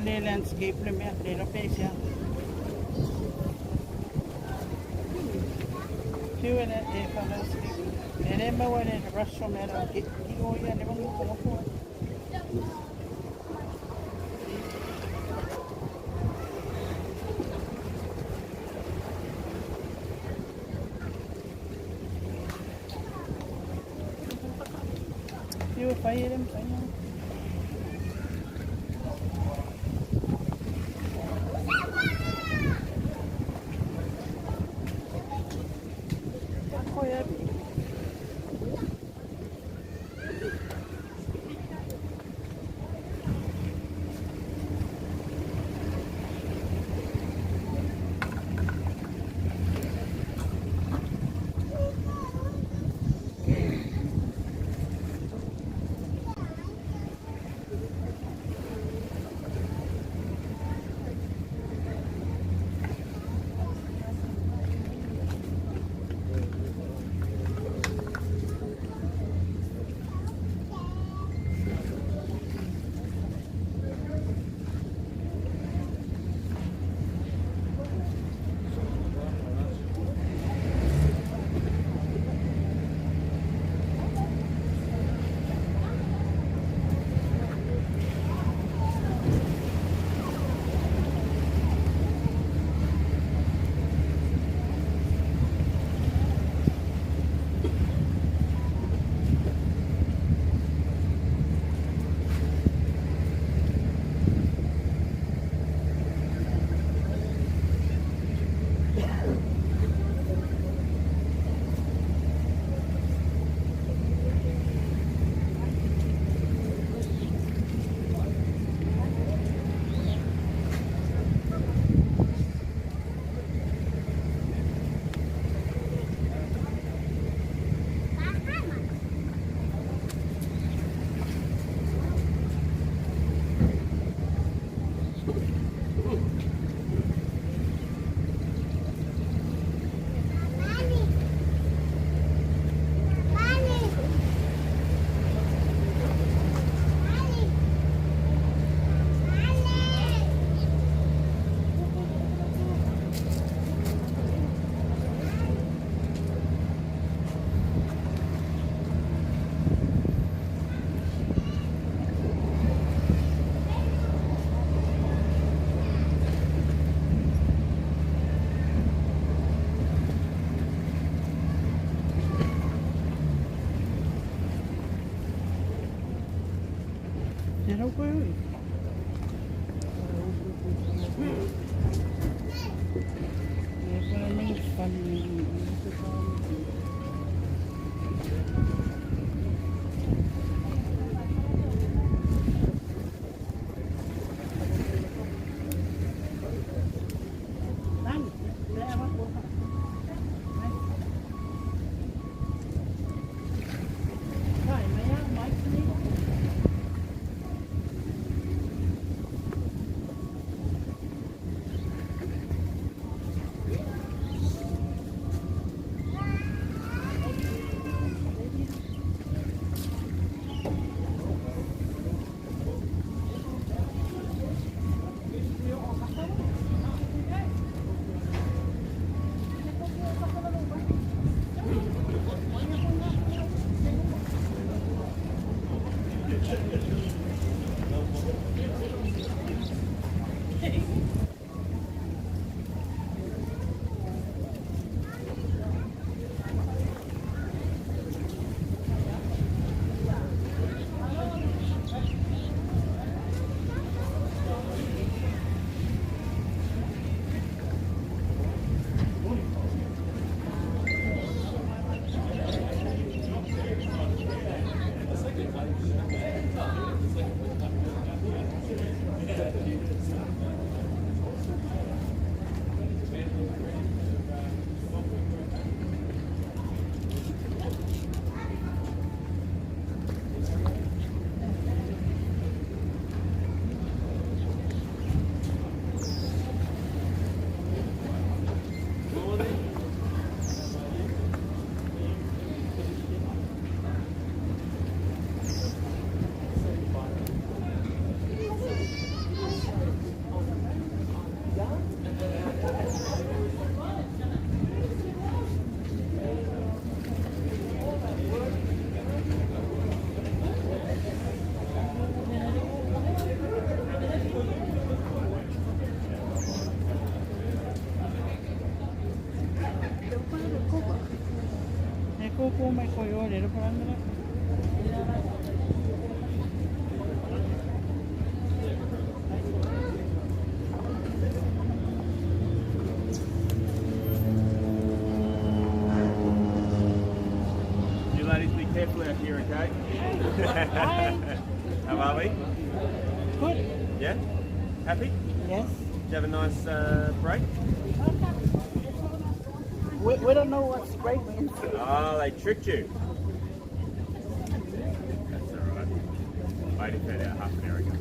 Det landscape med flere pladser. Siwa na for landscape. Nere mawala na restaurant na iko yan ibang ko. Siwa pairam saya. Não foi eu. kōkō mai koe o re raparangara. You ladies be careful out here, okay? How are we? Good. Yeah? Happy? Yes. Did you have a nice break? We don't know what's break means. Oh, they tricked you. That's alright. Lady found out half an hour ago.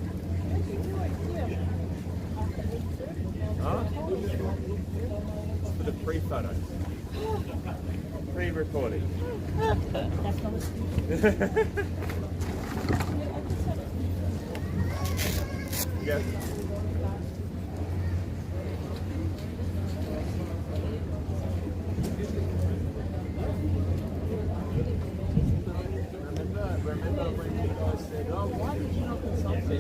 Oh? For the pre-photo. Pre-recording. That's not Yeah. Remember when you guys said, oh, why did you not consult me?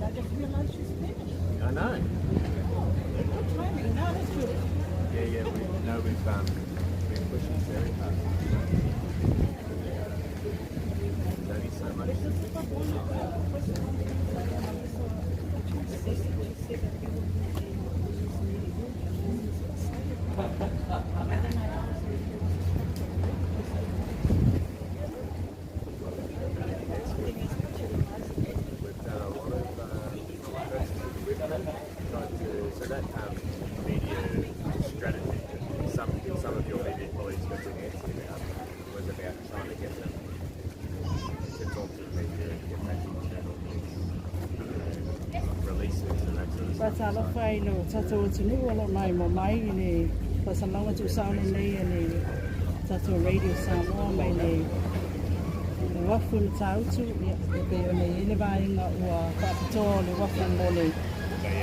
I just realized she's finished. I know. Good timing. Now that's good. Yeah, we know we've been pushing very hard. There's only so much. We've done a lot of so that media strategy that some of your media colleagues got to answer about was about trying to get them to talk to the media and get back internal releases and that sort of stuff. Pasalo fai no tato tunu wala mai mo mai ni pasalo tu sound ni ni tato radio sound mo mai ni wafu ni tautu ya pe o ni ile vai nga wa tato le wafu mo le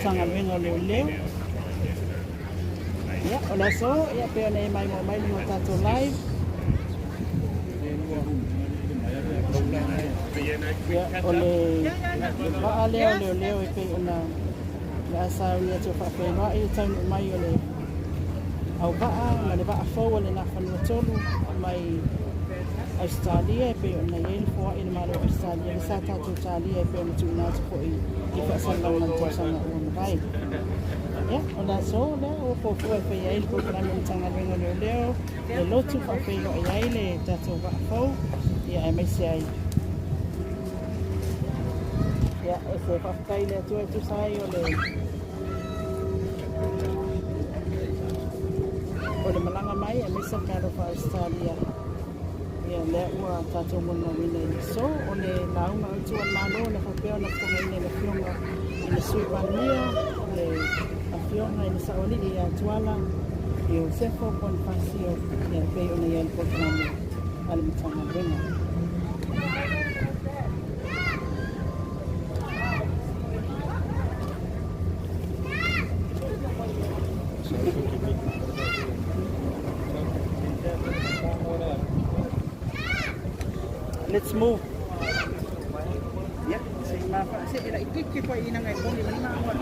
sanga wengo le le ya ola so ya pe o ni mai mo mai ni tato live ya ole ba ale ole e pe ona ya sa ni to fa pe no e tau mai ole au ba na le ba fo ole na fa no tolu mai Australia pe ona yel fo ina malo Australia sa ta to Australia pe ona tu na ko i fa sa na na to sa na on vai ya ona so le o fo pe yel ko na mo tanga vengo le leo le lotu fa pe no ai le ta to ba fo ya mai sai ya ese fa kai le tu sai ole ole malanga mai e mesa karo fa Australia ya le ua tato mona wina i so ole launga utu an mano le whapea na whangaine le fionga i le sui wania le a fionga i le saoliri a tuala i o sefo pon pasio i a pei ona i al potramo ale mitanga wenga Let's move. Ya, si mapa si ila ikiki pa ina ngai pon di mana awal.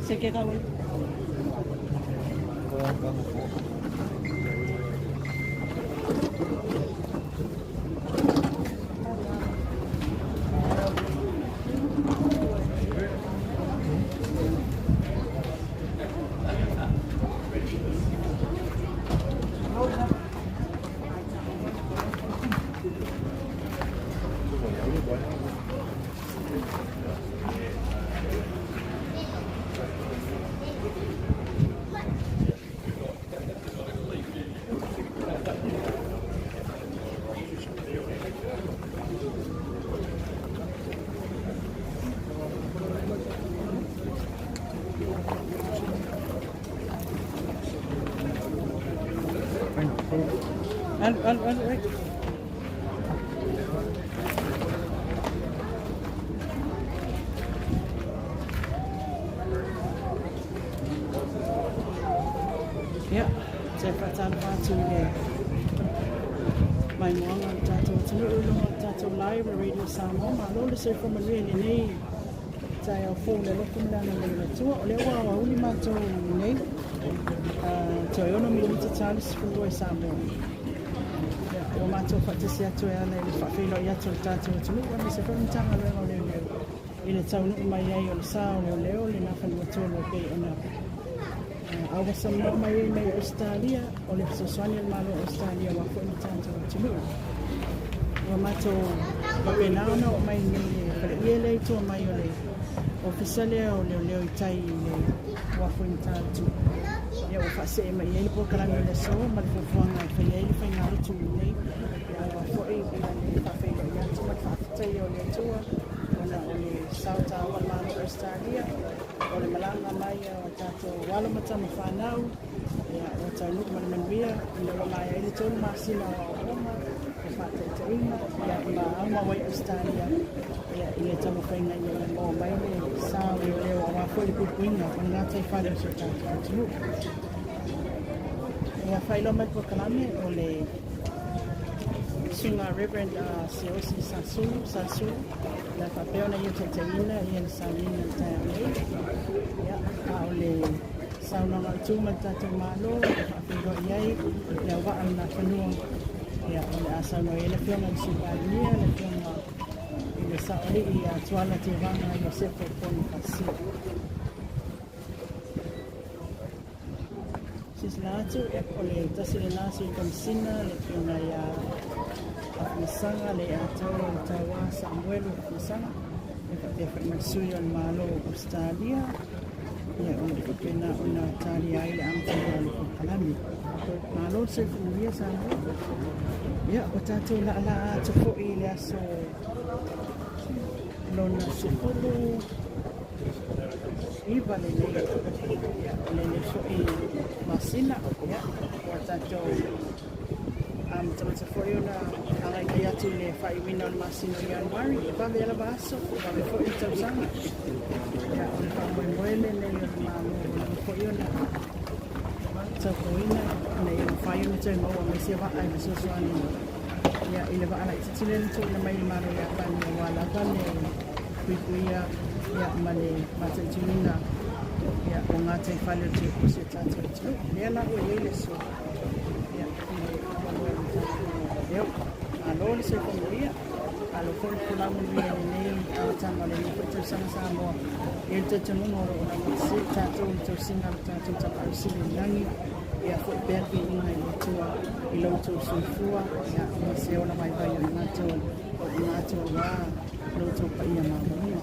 Sige kawin. Right. Yeah, saya kata tu ni. Mai muanga tato tunu ulo tato live radio samo malo le se from le ni. Saya phone le kum na le tu le wa uli ma to ni. Yo no mi te Charles fu samo. O mato fatisia to ya le fa filo ya to tato tunu wa se from tanga le le. Ile tau no mai ai o sa o le o le na fa no to lo ke ona. Awa sama mai mai Australia o le sosani al malo Australia wa ko ni tanto tulu wa mato wa penana o mai ni le le to mai o le officiale o le itai le wa ko ni tanto ya o fa se mai ele po kala le so ma le fuanga fa ele fa ngalo tu nei ya wa ko e le fa fe ya to ma fa tai o le to ona o le South Tower malo Australia o le malanga mai o tato wala mata mawhanau ia o tau nuk manmanwia ina o mai ele tonu masina o oma o whate te inga ia ma auma wai Australia ia ile tamu whainga ia o mai le sao i o leo a wafoli pupuinga o ngā tai whare o so tato o tunu ia whailo mai po kalame o le sunga Reverend Siosi Sasu la papeo na yote teina ia le salina tai ai ia a o le sauna nga tu matatu malo a piro iai le wa al Nafanua ia o le asa no ele pio na sibania le pio na ile sauli ia tuala te vanga i se po poni pasi sis latu o le tasile nasu i kamsina le pio na ia Misanga le atau tawa Samuel misanga e fa masui al malo Australia ya o pena una Italia ile amtana le kalami malo se furia sana ya o tatu la to fo ile aso lona se folo iba le le fo masina ya o tatu tama foi na angai kai atu le whai wina o masino i Januari e pa mea la baso pa me foi i tau sanga ia o le pa moe moele nei o le mamu o le foi o na tau koina nei o whai o na tau maua me se wa ai maso soani ia i le wa ana i tatile le tau na mai le mano ia pani o wala pane kuikuia ia ma le matai tunina ia o ngā tai whale o te kusi o tātou tau lea na o i le so alo le se komuia alo foi kula mo ni nei a tanga le ko te sana sa mo e te tunu no na se tato to singa tato ta parsi nani e a foi perdi ina i tua i lo to sufua ya mo se ona mai vai na to wa lo to pa ia ma mo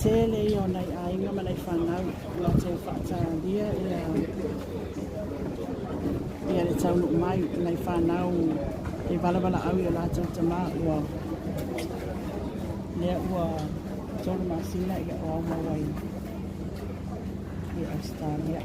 tele io nei ai ma nei fanau la te fata dia ia le tau mai nei fanau e bala au ia la tau tama ua le ua tolu masina ia o ma wai i Australia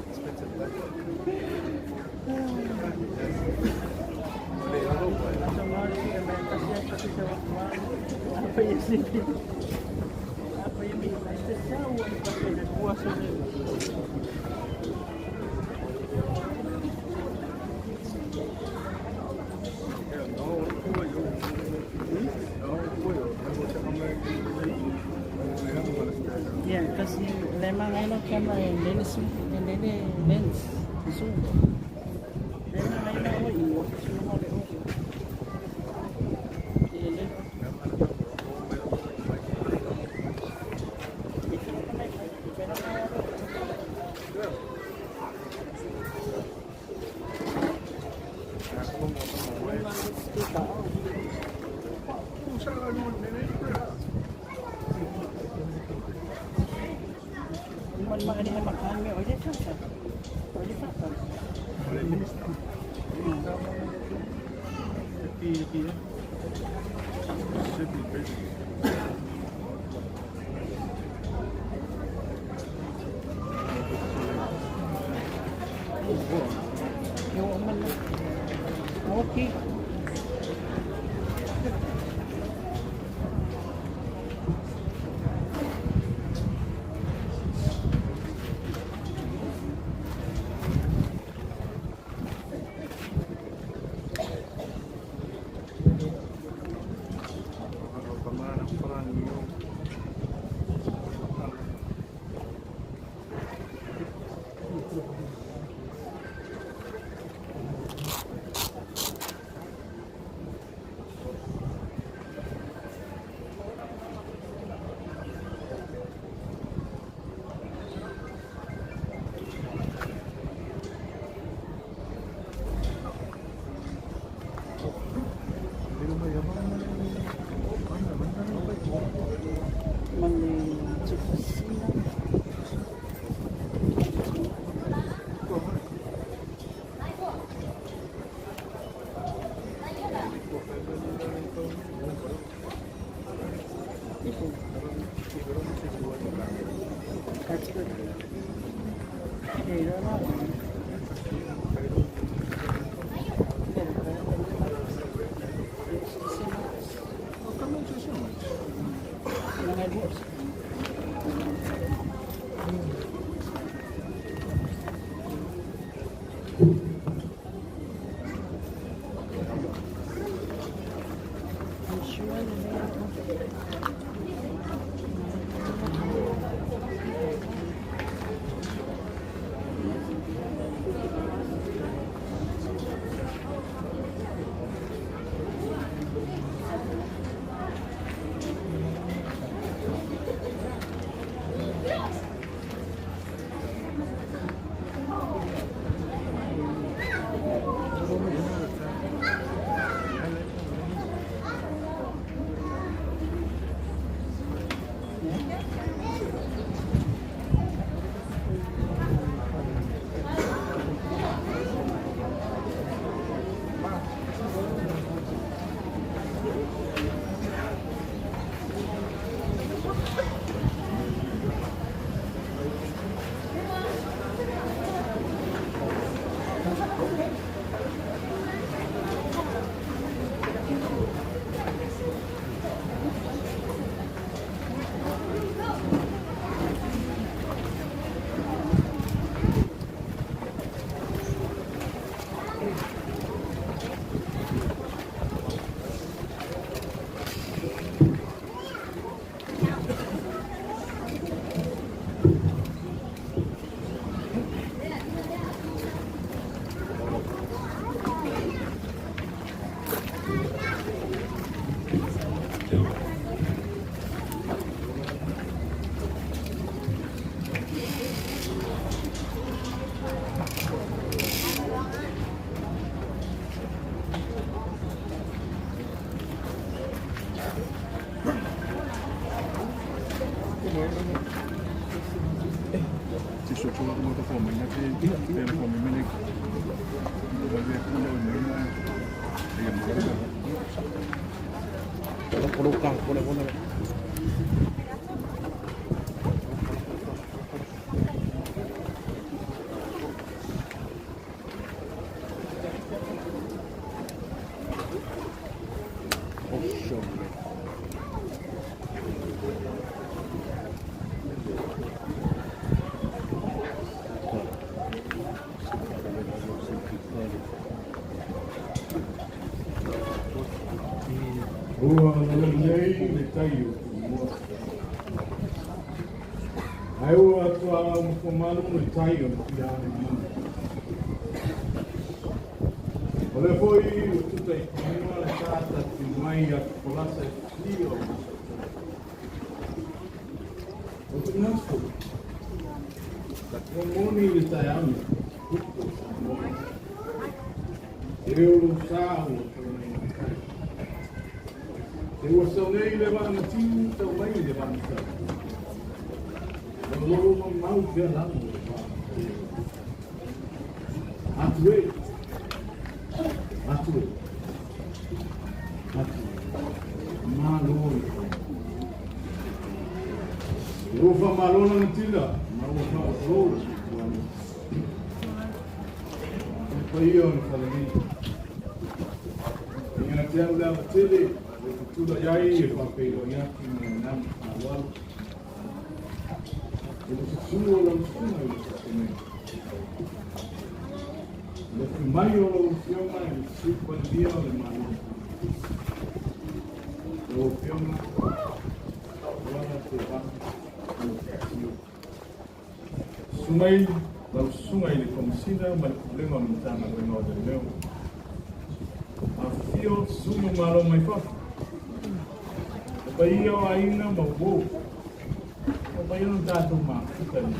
Expensive. Apa yang kita tahu pakai dan puasa ni. Ya, kasi lemang ano kama yung lens zoom. Lemang ano ako iyo. Sumo le o. Ele. Man maani na makami o dito sa. O dito sa. Yung man. Okay. That's good. Okay, you're not one. Ci sto trovando molto fome, ma che per come me ne vuoi quello Ua nei le tai o mua. Ai ua atua o malu le tai o ki ane mana. O le foi o tuta I kumua le tata ti mai a kolasa I tio. O te nasko. Ta komoni le tai ame. Kuko sa mua. E o lo sa o e ua saunei le vana tiu tau mai le vana tau. O loro mau kia lamu le vana. Atu e. Atu e. Atu e. Maloi. E o wha malona na tila. Mau wha o roro. E pai o na whalani. E ngā te au lea tele. Tula iai e whapero iaki na nami a walu. E le sunu o lau suna I le sasenei. Le kumai o lau fionga e le sipa lia o le manu. Lau fionga, wana te waka, o te tio. Sungai, lau sungai le komisina, ma le problema mtana wenga o le leo. A fio sunu malo mai whaka. Pai o aina ma wo. O pai no tato ma kuka ni.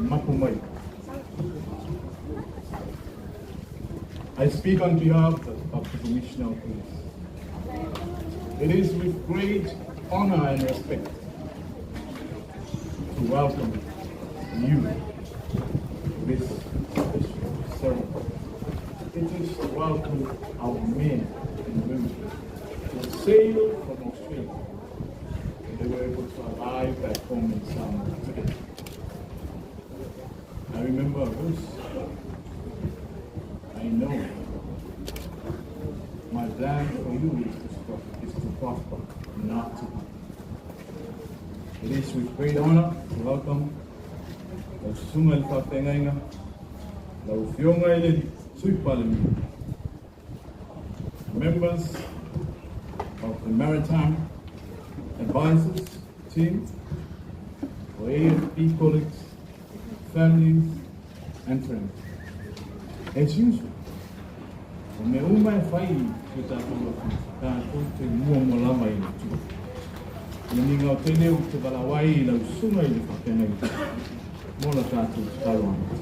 Mapu mai. I speak on behalf of the Commissioner of Police. It is with great honor and respect to welcome you to this special ceremony. It is to welcome our men and women who sailed from Australia and they were able to arrive back home in Samoa today. I remember this. I know my plan for you is to prosper, not to. It is with great honor to welcome the Sungal Fatengainga, the Ufionga Sui Parliament, members of the Maritime Advisors team, for AFP colleagues, families, and friends. As usual, me uma e whai ke tātou tātou te mua mo lama I le tū. Me ni ngau tene o te walawai I lau sunga I le whakenei. Mola tātou te taroanga.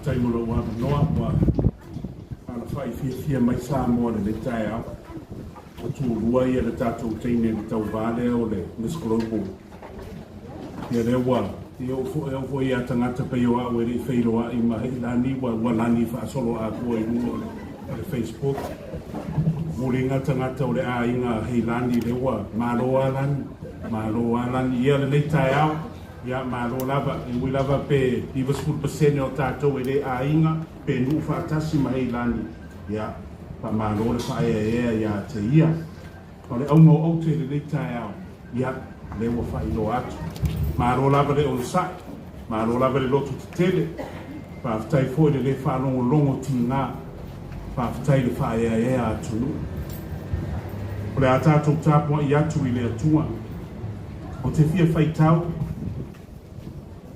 Tai molo wa noa wa ala fai fia mai sa mo le tai a o tu rua ia le tatou teine le tau vale o le skolopo ia le wa ia o ia tangata pe o a we feiro a I mahilani wa lani fa solo a ko I le Facebook mulinga tangata o le a inga hilani le wa malo alan ia le tai a ia malo lava I wi lava pe I was full percent o tātou le ainga pe nu whaatasi mahilani ia pa malo le whae ia te ia o le aungo au te le tai au ia le wa whailo atu malo lava le o sa malo lava le lotu te tele pa aftai fo le whanongo longo tina pa aftai le whae atu o le a tātou tāpua I atu I le atua o te fia whaitau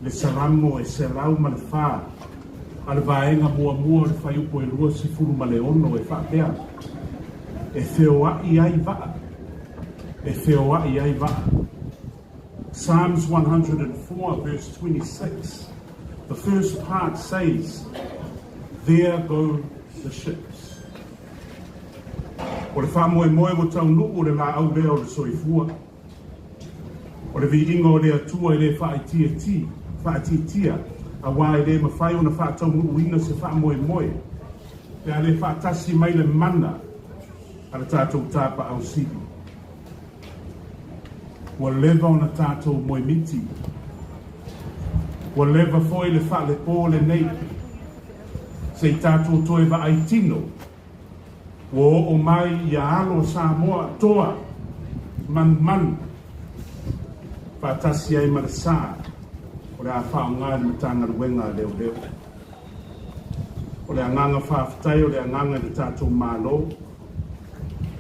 le salamo e se lau ma le wha. Ale vaenga mua le whai upo e rua si furu ma le ono e whapea. E whioai ai vaa. E whioai ai vaa. Psalms 104 verse 26. The first part says, there go the ships. O le wha moe mo tau nuku o le la au lea o le soifua. O le vi ingo o le atua I le wha I whaatitia a wai le mawhai o na whaatau uina se wha moe pe a le whaatasi mai le mana a le tātou tāpa au sidi wa leva o na tātou moe miti wa leva foi le wha le pō le nei se I tātou toe wa aitino wa o mai I alo Samoa toa man whaatasi ai marasā O le a whaonga ni matanga ruenga leo leo. O le anganga whaafitai o le anganga ni tātou mālo.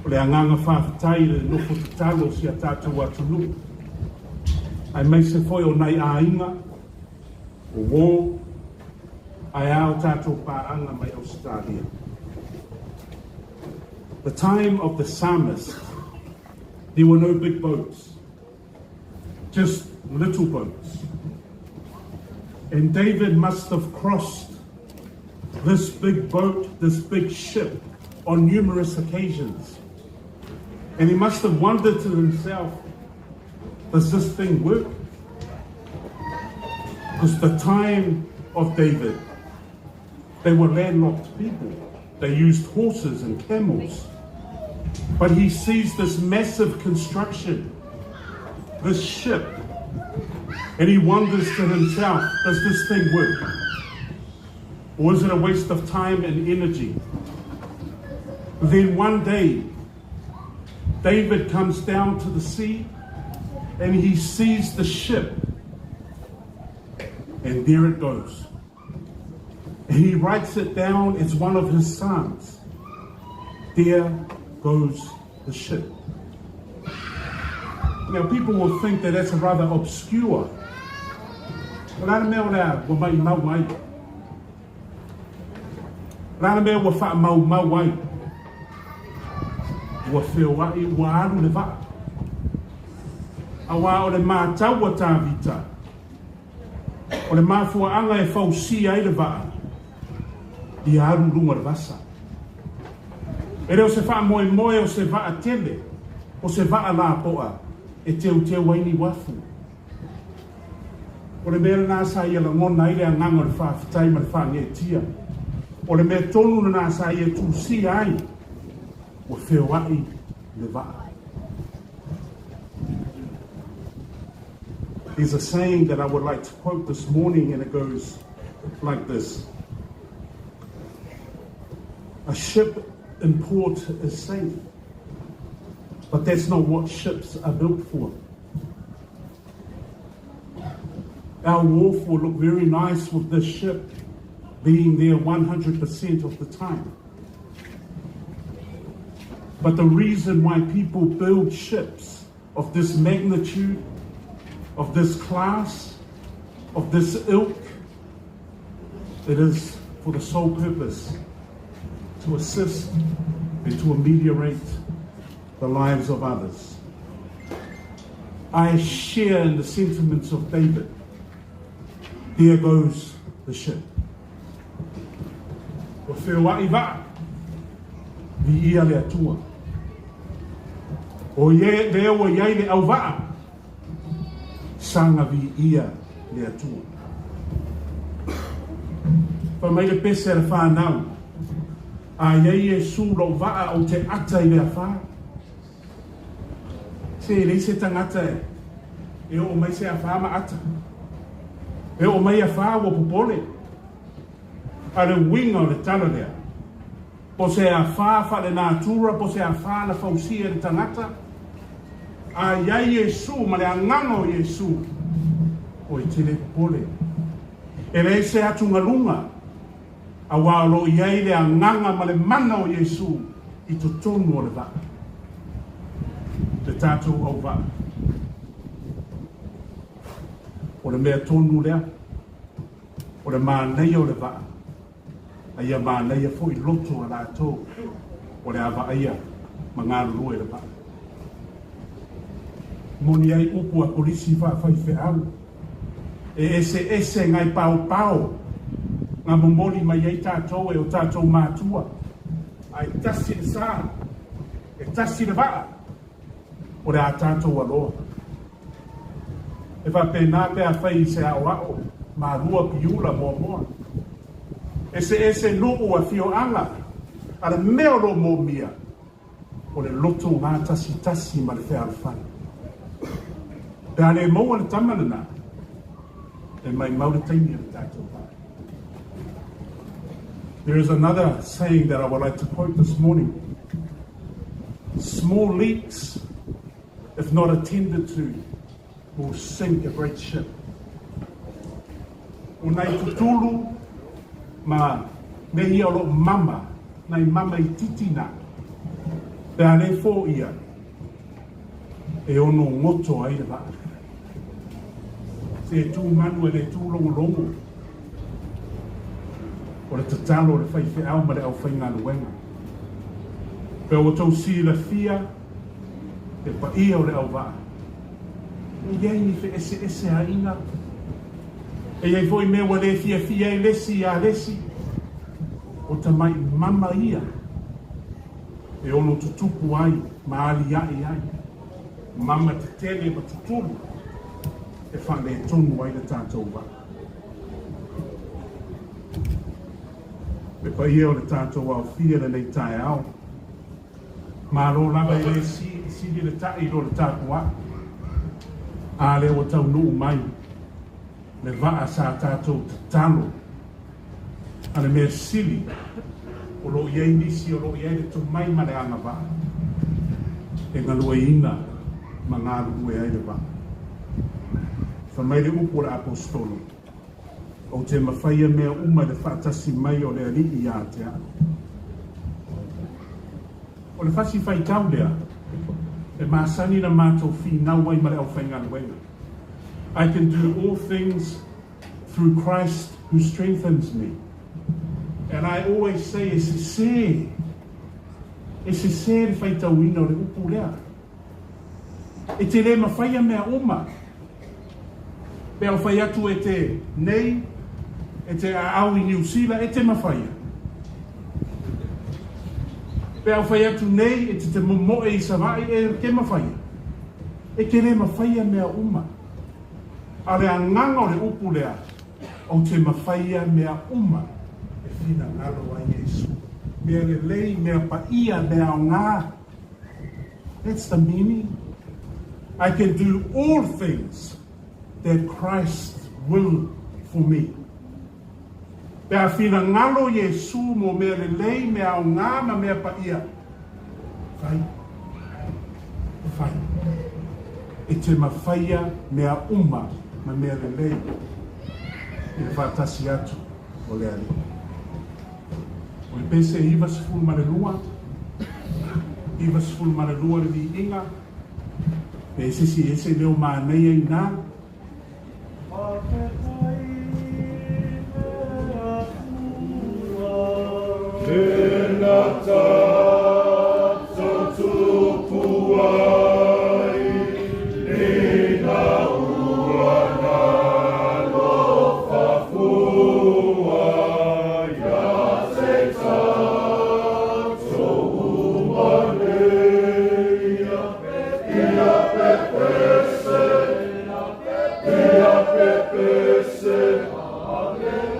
O le anganga whaafitai le nofo tatalo si a tātou atunu. Ai mai se foi o nai ainga, o wō, ai ao tātou pāanga mai Australia. The time of the psalmist, there were no big boats, just little boats. And David must have crossed this big boat, this big ship, on numerous occasions. And he must have wondered to himself, does this thing work? Because the time of David, they were landlocked people. They used horses and camels. But he sees this massive construction, this ship, and he wonders to himself, does this thing work? Or is it a waste of time and energy? Then one day, David comes down to the sea and he sees the ship, and there it goes. And he writes it down as one of his psalms. There goes the ship. Now people will think that that's rather obscure. Rana mea ora wa mai mau mai. Rana mea wa wha mau mau mai. Wa whio wai wa aru le wha. A wā o le mātau wa tā vita. O le māfua anga e whau si ai le wha. I aru runga le vasa. E reo se wha moe moe o se wha tele. O se wha la poa. E teu teu waini wafu. O le mea nā sa ia la ngona ile a nganga le whaafitai ma le whaange tia. O le mea tonu na nā sa ia tu si ai. O whio wai le wha. There's a saying that I would like to quote this morning, and it goes like this. A ship in port is safe, but that's not what ships are built for. Our wharf will look very nice with this ship being there 100% of the time. But the reason why people build ships of this magnitude, of this class, of this ilk, it is for the sole purpose to assist and to ameliorate the lives of others. I share in the sentiments of David. There goes the ship. O whio wai wā, vi ia le atua. O ye leo o iai le au wā, sanga vi ia le atua. Pa mai le pese le whānau, a iai e sūro wā o te ata i le a whā. Se le se tangata e o mai se a whā ma ata. E o mai a whā wa popole. A le winga o le tala lea. Po se a whā wha le nātura, po se a whā na whausia le tangata. A iai Yesu, ma le angango Yesu. O i tele popole. E le se atu ngalunga. A wālo iai le anganga ma le mana o Yesu. I to tonu o le wā. Le tātou au wā. O le mea tonu lea. O le mānei o le wā. A ia mānei a fo I loto a lātou. O le awa aia. Ma ngā rua le wā. Moni ai upu a polisi wha whai whi au. E ese ngai pao pao. Ngā momoli mai ai tātou e o tātou mātua. Ai tasi le sā. E tasi le wā. O le a tātou aloha. E wha pēnā pēa whai se ao ao. Mā rua piula mō moa. Ese loo a whio anga. A le mea lo mō mia. O le loto ngā tasi ma le whea alwhana. Pēa le maua le tamana nā. E mai maure taimi le tātou pā. There is another saying that I would like to quote this morning. Small leaks, if not attended to, will sink a great ship. o nai tutulu ma mehi o lo mama nai mama I titina pe ane fo ia e ono ngoto ai le va se tu manu e le tu longo longo o le tatalo le fai fe au ma le au fai ngā luenga pe o tau si la fia e pa ia o le au va iei ni fe ese a inga e iei foi me wa le fia e lesi a lesi o tamai mama ia e ono tutupu ai ma ali ai mama te tele ma tutulu e whane e tonu ai le tātou wa e pa ia o le tātou au fia le nei tae au ma lo lava e le si le tae lo le tātou a a le o tau nuu mai le vaa sa tātou te talo a le mea sili o lo iei nisi o lo iei le tu mai ma le anga vaa e ngalua ina ma ngā lugu e ai le vaa whamai le upo le apostolo o te mawhaia mea uma le whaatasi mai o le alii a te a o le whasi whai tau lea e maasani na mātou whi nau ai ma le au whainga luenga I can do all things through Christ who strengthens me. And I always say, e se le whai tauina o le upu lea. E te le mawhaia mea oma. Pe au whai atu e te nei, e te au I New Zealand, e te mawhaia. Pe au whai atu nei, e te momoe I Savai, e te mawhaia. E te le mawhaia mea oma. A le anganga o le upu lea, o te mawhaia mea uma, e whina ngalo ai Yesu. Mea le lei, mea paia, mea o ngā. That's the meaning. I can do all things that Christ will for me. Pea whina ngalo Yesu mo mea le lei, mea o ngā, ma mea paia. Whai. E te mawhaia mea uma, ma mea le lei I le whātasi atu o le ali. O le pese iwa sifuru ma le lua le li inga pe ese leo mānei ai nā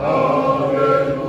Hallelujah,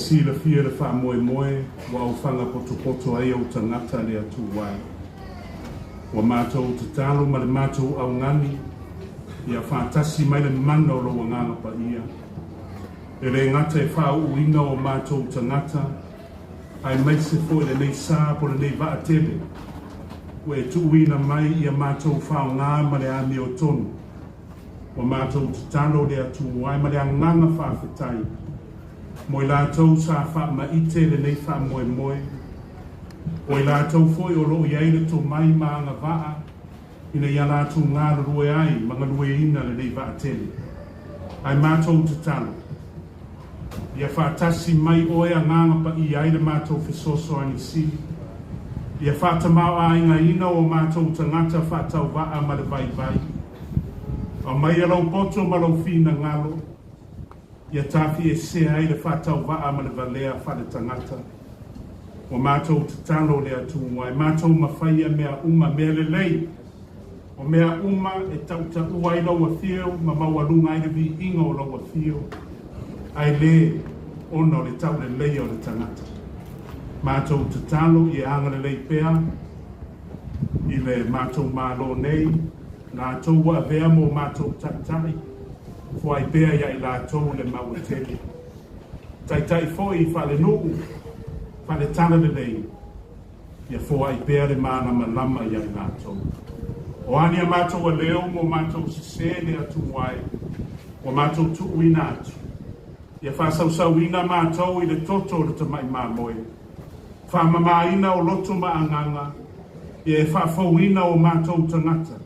sila fia le wha moe moe, wa au whanga poto ai au tangata le atu wai. Wa mātou te talo ma le mātou au ngani, ia whātasi mai le mana o lo nganga pa ia. E re ngata e wha uinga o mātou tangata, ai mai se fo le nei sā po le nei vaa tele. Wa e tuuina mai ia mātou wha ngā ma le ami o tonu. Wa mātou te talo le atu wai ma le anganga whawhetai. Mo i lātou sa wha ma ite le nei wha moe moe. O i lātou foi o loo iai le tō mai maanga vaa. Ina ia lātou ngā rue ai, mga rue ina le nei vaa tele. Ai mātou te talo. Ia whātasi mai oe a nganga pa i ai le mātou whesoso ani si. Ia whātamau a inga ina o mātou tangata whātau vaa ma le vai vai. A mai a lau poto ma lau whina ngalo. Ia tāwhi e se ai le whātau vaa ma le valea whale tangata. O mātou te talo le atu mai. Mātou mawhaia mea uma mea le lei. O mea uma e tauta uai laua whio, ma maua lunga ai le vi inga o laua whio. Ai le ono le tau le lei o le tangata. Mātou te talo i anga le lei pea. I le mātou mālo nei. Nā tau wa vea mo mātou tatai, fo ai bea ia i la tau le maua tele. Tai foi whale nuu, whale tana le lei, ia fo ai bea le mana malama ia i la tau. O ania mātou a leo mo mātou se le atu wai, o mātou tu uina atu. Ia whasau ina mātou i le toto le tamai māmoe. Whamamaina o loto maanganga, ia e whafauina o mātou tangata.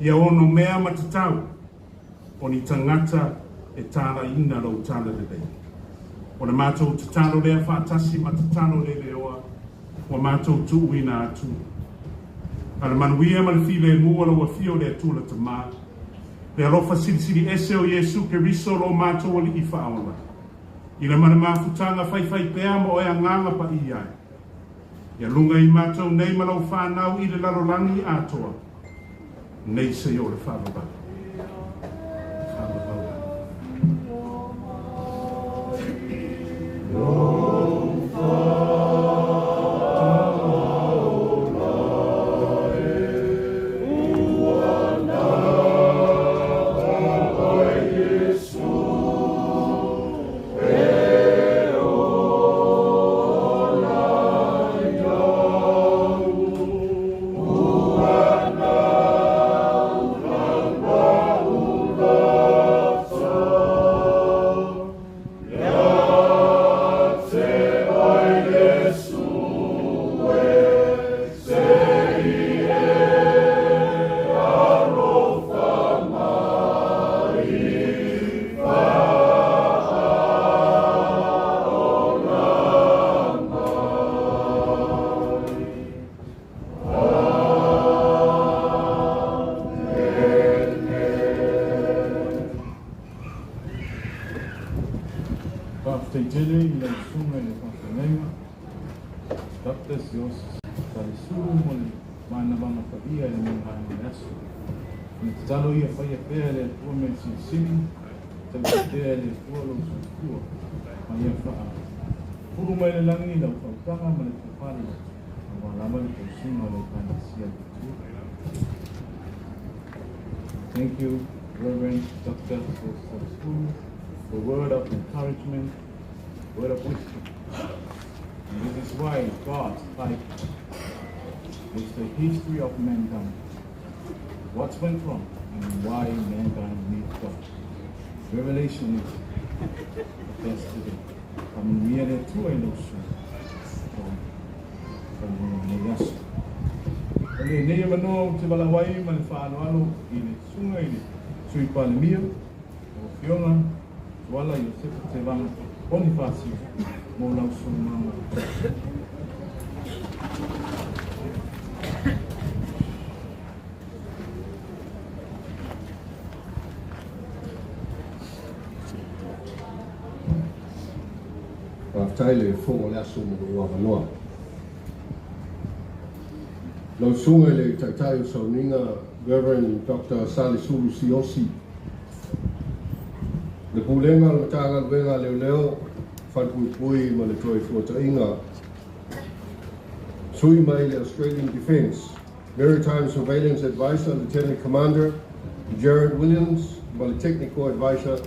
Ia ono mea matatau, o ni tangata e tāra ina lau tāra le rei. O na mātou te tāro lea whātasi matatano le leoa, o mātou tu uina atu. Ala manuia ma le while mua lau a whio le atula ta mā. Le alofa siri ese o Yesu ke riso lo mātou ali i whaola. I le mana mafutanga whai pea mo e a nganga pa i ai. Ia lunga i mātou nei ma lau whanau i le lalolangi atoa. Nei se o le whababa. Thank you, Reverend Dr. for the word of encouragement, word of wisdom. And this is why God's life is the history of mankind. What went wrong and why mankind needs God. Revelation is the destiny. From mere to a notion from the Yasu. Ole nei mano te balawai ma le whaanoalo I le sunga I le sui palemia o Fiona wala I se te vanga Bonifacio mo lau sunga Whaftai le whongo le aso mo ua wanoa. Lau sunga le taitai o sauninga Reverend Dr. Salisulu Siosi. Le pulenga le matanga wenga leo leo whanpui ma le toi fuatainga. Sui mai le Australian Defence, Maritime Surveillance Advisor, Lieutenant Commander Jared Williams, ma le Technical Advisor,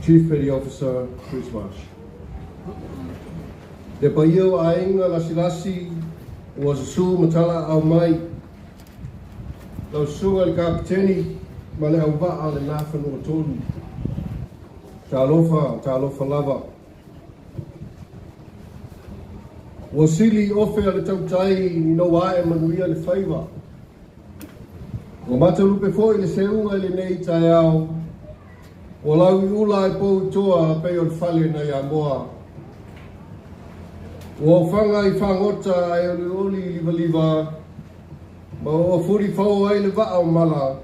Chief Petty Officer Chris Marsh. Le paio a inga lasilasi ua susu matala au mai lau sunga le kapiteni ma le au vaa le Nafanua tolu. Talofa lava. Ua sili ofe le tautai ni no wae manuia le whaiva. Ua matalupe foi le seunga le nei tai au. Ua lau I ula e pou toa peo le whale na ia moa. Ua whanga I whangota e oli liva. Ma ua furi whau ai le vaa o mala.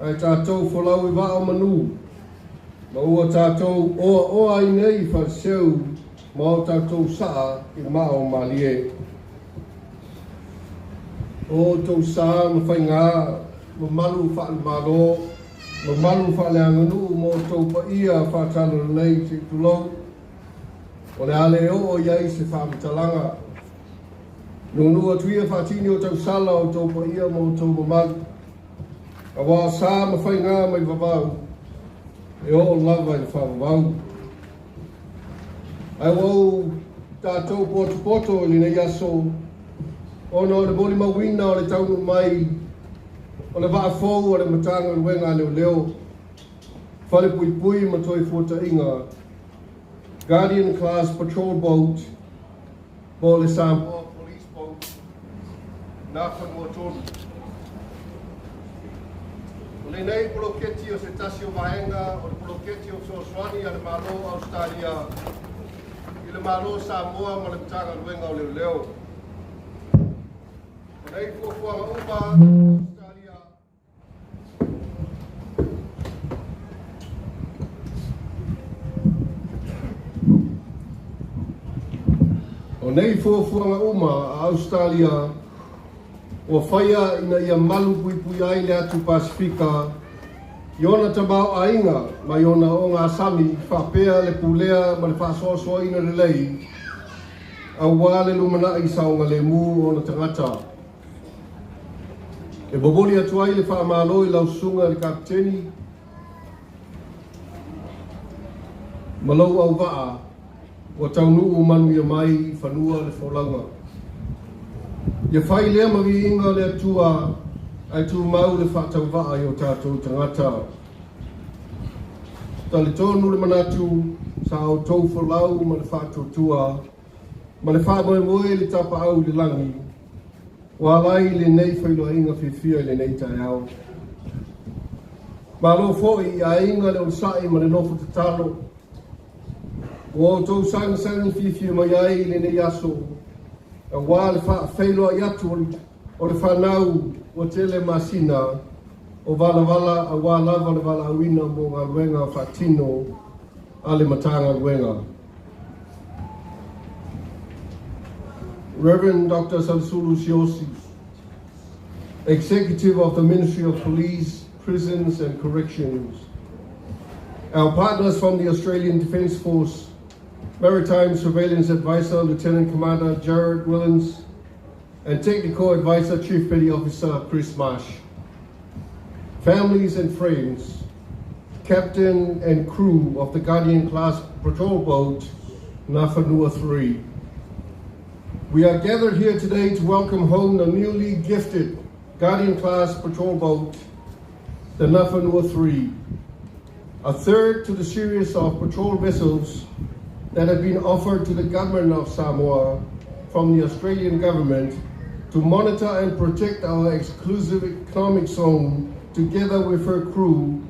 Ai tātou wholau I vaa o manu. Ma ua tātou oa I nei whaseu. Ma o tātou saa I mao malie. O tau saa ma whainga, ma malu whaal malo, ma malu whaale anganu, ma o tau pa ia whaatalo nei te tulau. O le ale o iai se whaamatalanga. Nunua tuia whaatini o tau sala o tau pa ia ma o tau mamalu. A wā saa ma whainga mai wawau. E o lava I whawawau. Ai wau tātou poto I nei aso. Ona o le moli mawina o le taunu mai. O le waa fau o le matanga o wenga leo. Whale pui ma toi fuatainga. Guardian Class Patrol Boat. Mo le Samoa Police Boat. Nafanua tonu. O le nei poloketi o se tasi o vaenga. O le poloketi o Soaswani a le malo Australia. I le malo Samoa ma le matanga o wenga o leo. O nei fuafuanga upa Australia. O nei fuafuanga uma a Australia. O whaia ina ia malu pui ai le atu Pasifika. Iona tamau ainga, ma iona o ngā sami, whapea le pulea ma le whasoasoa ina le lei. A wale lumana I saonga le mu o na tangata. E boboli atu ai le whaamalo I lau sunga le kapiteni. Malau au waa, o taunu o manu ia mai whanua le wholaunga. Ia whai lea mawi inga le atua, ai tu mau le whatau waa I o tātou tangata. Tali tonu le manatu, sa o tau whalau ma le whatau tua, ma le whamoe le tapa au le langi, wa lai le nei whailo inga whiwhia le nei tai au. Ma lo foi a inga le onsai ma le nofo te talo, o tau sang whiwhia mai ai le nei aso, a wā le whailo ai atu o le whanau o tele masina o wala a wā lava le wala awina mo ngā ruenga whatino a le matanga ruenga. Reverend Dr. Salsulu Siosi, Executive of the Ministry of Police, Prisons and Corrections. Our partners from the Australian Defence Force, Maritime Surveillance Advisor Lieutenant Commander Jared Williams, and Technical Advisor Chief Petty Officer Chris Marsh. Families and friends, Captain and crew of the Guardian Class Patrol Boat, Nafanua 3. We are gathered here today to welcome home the newly gifted Guardian Class Patrol Boat, the Nafanua 3, a third to the series of patrol vessels that have been offered to the government of Samoa from the Australian government to monitor and protect our exclusive economic zone together with her crew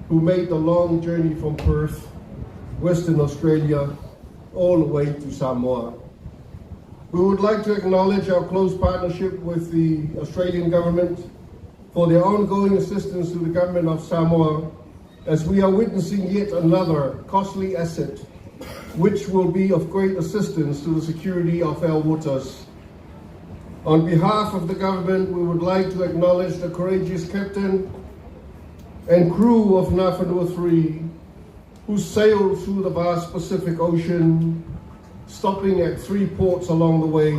who made the long journey from Perth, Western Australia, all the way to Samoa. We would like to acknowledge our close partnership with the Australian government for their ongoing assistance to the government of Samoa as we are witnessing yet another costly asset which will be of great assistance to the security of our waters. On behalf of the government, we would like to acknowledge the courageous captain and crew of Nafanua 3 who sailed through the vast Pacific Ocean, stopping at 3 ports along the way,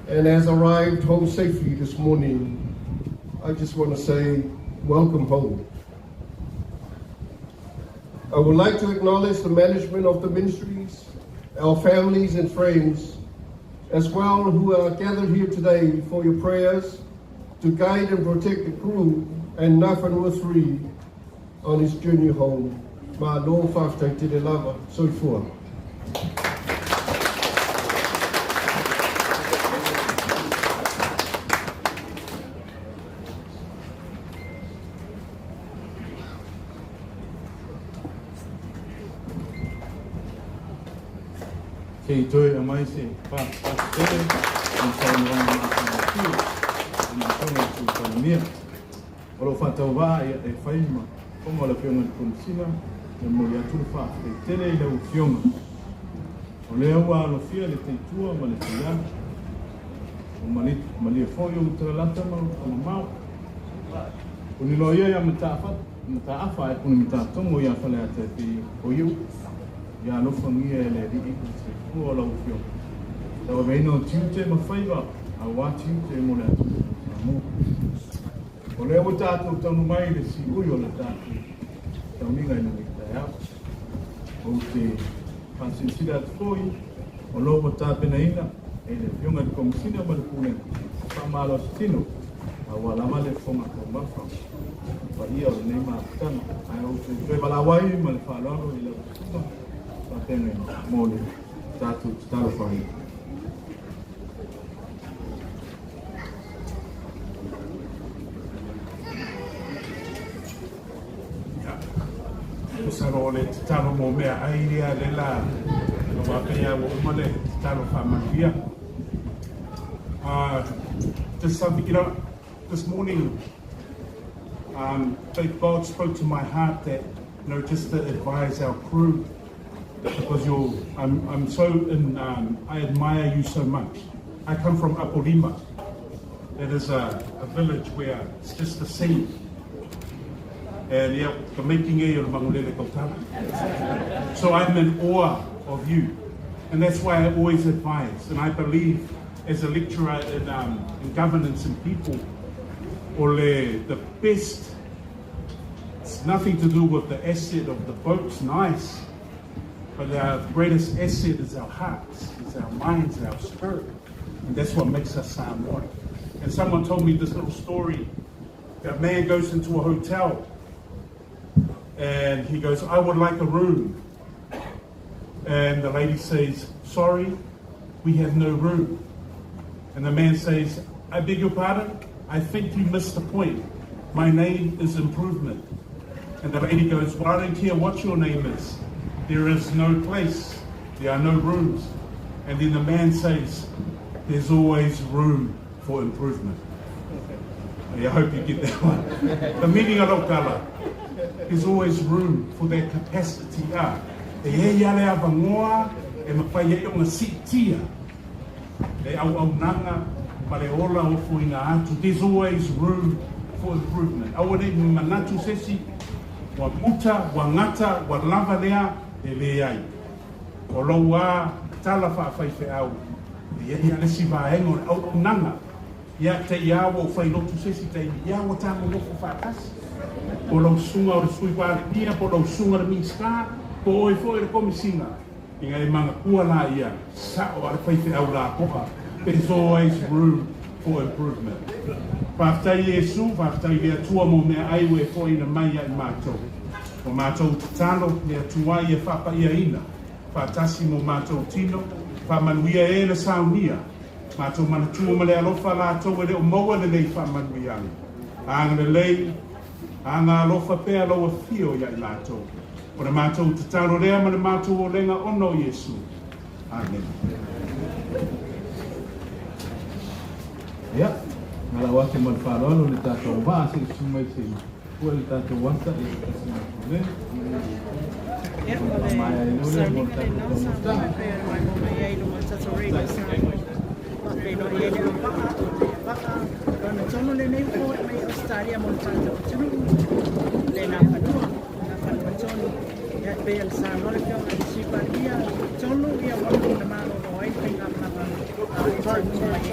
and has arrived home safely this morning. I just want to say, welcome home. I would like to acknowledge the management of the ministries, our families and friends, as well, who are gathered here today for your prayers to guide and protect the crew and Nafanua 3 on his journey home. Ma lo whaftai te lava, soifua. Kei toi a mai se whakatele, ang whainwanga mga tiu, ang tonga tu tanamia. Olo whatau wā e whaima, kongo la pionga ni kumsina, e mori aturu whakatele i lau fionga. O lea ua alo fia le teitua ma le teiana, o mali e fōi o utara lata ma o mau. O ni loia ia mta afa e puni mta tongo ia whale ate te o iu. Ia alofa ngia e le rii se kua lau fio. Tawa veino tiute ma whaiva, a wā tiute e mo le atu na mo. O lea o tātou taunu mai le si ui o le tātou tauninga ina me tai au. O te whasinsira atu koi, o lopo tāpena ina, e le fionga di komisina ma le pūlenga. Whamalo tino, a walama le whonga kau mawha. Pa ia o le nei maaputanga, ai o te tue balawai ma le whalaro i le kusuma. Patene mole tatu tarafai. Saro le talo mo mea airia le la no wapea o male talo whamangia. Just something, this morning, God spoke to my heart that, just to advise our crew, because I'm so I admire you so much. I come from Aporima. That is a village where it's just the sea. And yeah, the making of Mangulele Kautala. So I'm in awe of you. And that's why I always advise. And I believe as a lecturer in governance and people, the best, it's nothing to do with the asset of the boat's nice. But our greatest asset is our hearts, it's our minds, our spirit. And that's what makes us Samoan. And someone told me this little story. A man goes into a hotel and he goes, I would like a room. And the lady says, sorry, we have no room. And the man says, I beg your pardon, I think you missed the point. My name is Improvement. And the lady goes, well, I don't care what your name is. There is no place, there are no rooms. And then the man says, there's always room for improvement. I hope you get that one. The meaning of Okala, there's always room for their capacity. There's always room for improvement. Wa muta, wa ngata, wa lava lea, e leai. O loa, tala whaafaife au. Ia lesi vaengo, au nanga. Ia te iawa o whai lotu sesi te iawa tanga lofo whaakasi. Po lau sunga o le sui wale nia, po lau sunga le minska, po oi fo le komisinga. Inga e manga kua la ia, sa o ale whaife au la poka. There's always room for improvement. Whaftai Yesu, whaftai lea tua mo mea aiwe fo ina mai ai mātou. O mātou tatalo, lea tua ia whapa ia ina. Whatasi mo mātou tino, whamanuia e na saunia. Mātou manatua ma le alofa lātou e leo maua le lei whamanuia. Anga le lei, anga alofa pea loa fio ia i lātou. O na mātou tatalo lea ma le mātou o lenga ono Yesu. Amen. Ya, ngala wake mal farolo le tato va se sumai se o le tato wanta e se se le mai no le mo tato sta mai no mo tato rega sa pe no ye le pa no tono le nei po mai Australia mo tato le na pa no pe al sa mo le ka si pa ia tonu ia wa na ma o ai pe na na